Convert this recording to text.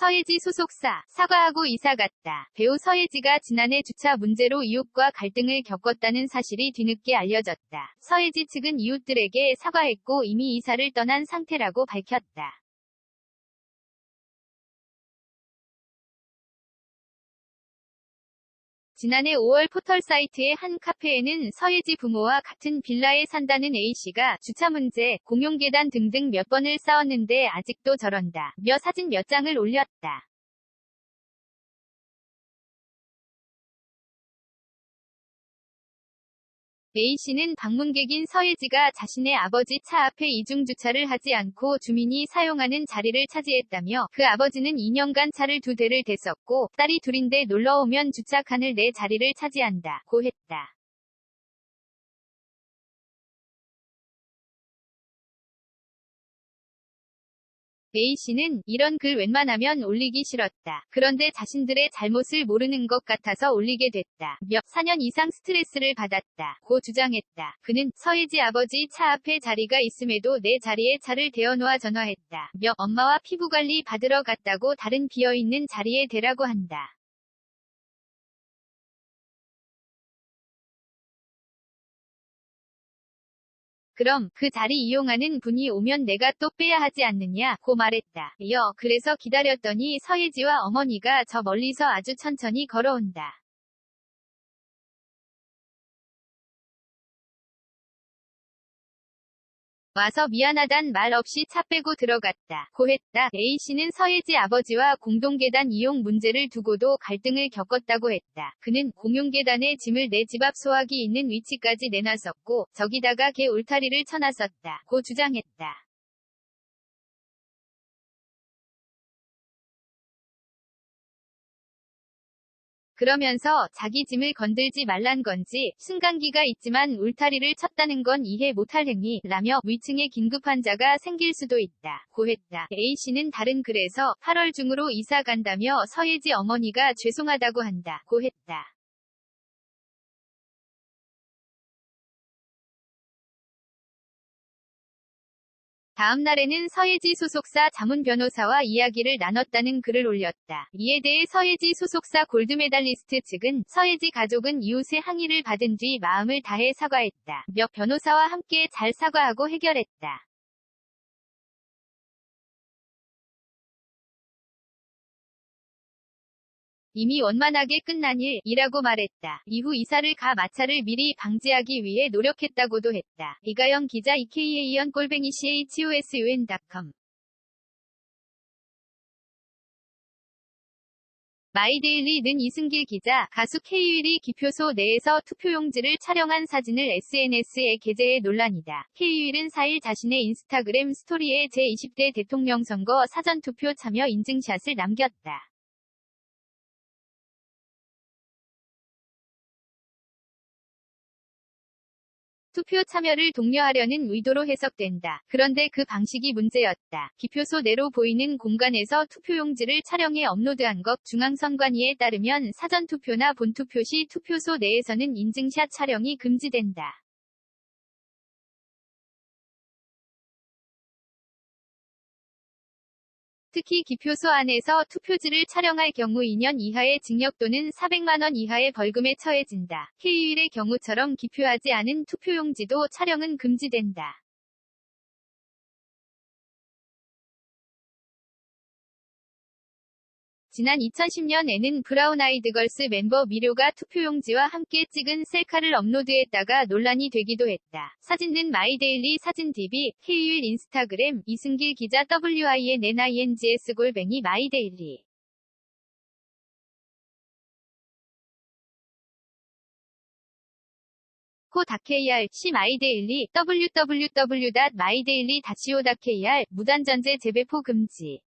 서예지 소속사, 사과하고 이사 갔다. 배우 서예지가 지난해 주차 문제로 이웃과 갈등을 겪었다는 사실이 뒤늦게 알려졌다. 서예지 측은 이웃들에게 사과했고 이미 이사를 떠난 상태라고 밝혔다. 지난해 5월 포털사이트의 한 카페에는 서예지 부모와 같은 빌라에 산다는 A씨가 주차 문제, 공용 계단 등등 몇 번을 싸웠는데 아직도 저런다 며 사진 몇 장을 올렸다. A씨는 방문객인 서예지가 자신의 아버지 차 앞에 이중주차를 하지 않고 주민이 사용하는 자리를 차지했다며 그 아버지는 2년간 차를 2대를 댔었고 딸이 둘인데 놀러오면 주차칸을 내 자리를 차지한다 고 했다. A씨는 이런 글 웬만하면 올리기 싫었다. 그런데 자신들의 잘못을 모르는 것 같아서 올리게 됐다. 며 4년 이상 스트레스를 받았다. 고 주장했다. 그는 서예지 아버지 차 앞에 자리가 있음에도 내 자리에 차를 대어놓아 전화했다. 며 엄마와 피부관리 받으러 갔다고 다른 비어있는 자리에 대라고 한다. 그럼 그 자리 이용하는 분이 오면 내가 또 빼야 하지 않느냐 고 말했다. 이어 그래서 기다렸더니 서예지와 어머니가 저 멀리서 아주 천천히 걸어온다. 와서 미안하단 말 없이 차 빼고 들어갔다 고 했다. A씨는 서예지 아버지와 공동계단 이용 문제를 두고도 갈등을 겪었다고 했다. 그는 공용계단에 짐을 내 집 앞 소화기 있는 위치까지 내놨었고 저기다가 개 울타리를 쳐놨었다 고 주장했다. 그러면서 자기 짐을 건들지 말란 건지 승강기가 있지만 울타리를 쳤다는 건 이해 못할 행위라며 위층에 긴급 환자가 생길 수도 있다 고 했다. A씨는 다른 글에서 8월 중으로 이사 간다며 서예지 어머니가 죄송하다고 한다 고 했다. 다음 날에는 서예지 소속사 자문 변호사와 이야기를 나눴다는 글을 올렸다. 이에 대해 서예지 소속사 골드메달리스트 측은 서예지 가족은 이웃의 항의를 받은 뒤 마음을 다해 사과했다. 며 변호사와 함께 잘 사과하고 해결했다. 이미 원만하게 끝난 일이라고 말했다. 이후 이사를 가 마찰을 미리 방지하기 위해 노력했다고도 했다. 이가영 기자 EKAEON-CHOSUN.com 마이데일리는 이승길 기자, 가수 K-윌이 기표소 내에서 투표용지를 촬영한 사진을 SNS에 게재해 논란이다. K-윌은 4일 자신의 인스타그램 스토리에 제20대 대통령 선거 사전투표 참여 인증샷을 남겼다. 투표 참여를 독려하려는 의도로 해석된다. 그런데 그 방식이 문제였다. 기표소 내로 보이는 공간에서 투표용지를 촬영해 업로드한 것 중앙선관위에 따르면 사전투표나 본투표 시 투표소 내에서는 인증샷 촬영이 금지된다. 특히 기표소 안에서 투표지를 촬영할 경우 2년 이하의 징역 또는 400만 원 이하의 벌금에 처해진다. K-윌의 경우처럼 기표하지 않은 투표용지도 촬영은 금지된다. 지난 2010년에는 브라운 아이드 걸스 멤버 미료가 투표용지와 함께 찍은 셀카를 업로드했다가 논란이 되기도 했다. 사진은 마이데일리 사진DB, K-윌 인스타그램, 이승길 기자 WINNINGS@마이데일리 co.kr, 마이데일리, www.mydaily.co.kr, 무단전제 재배포 금지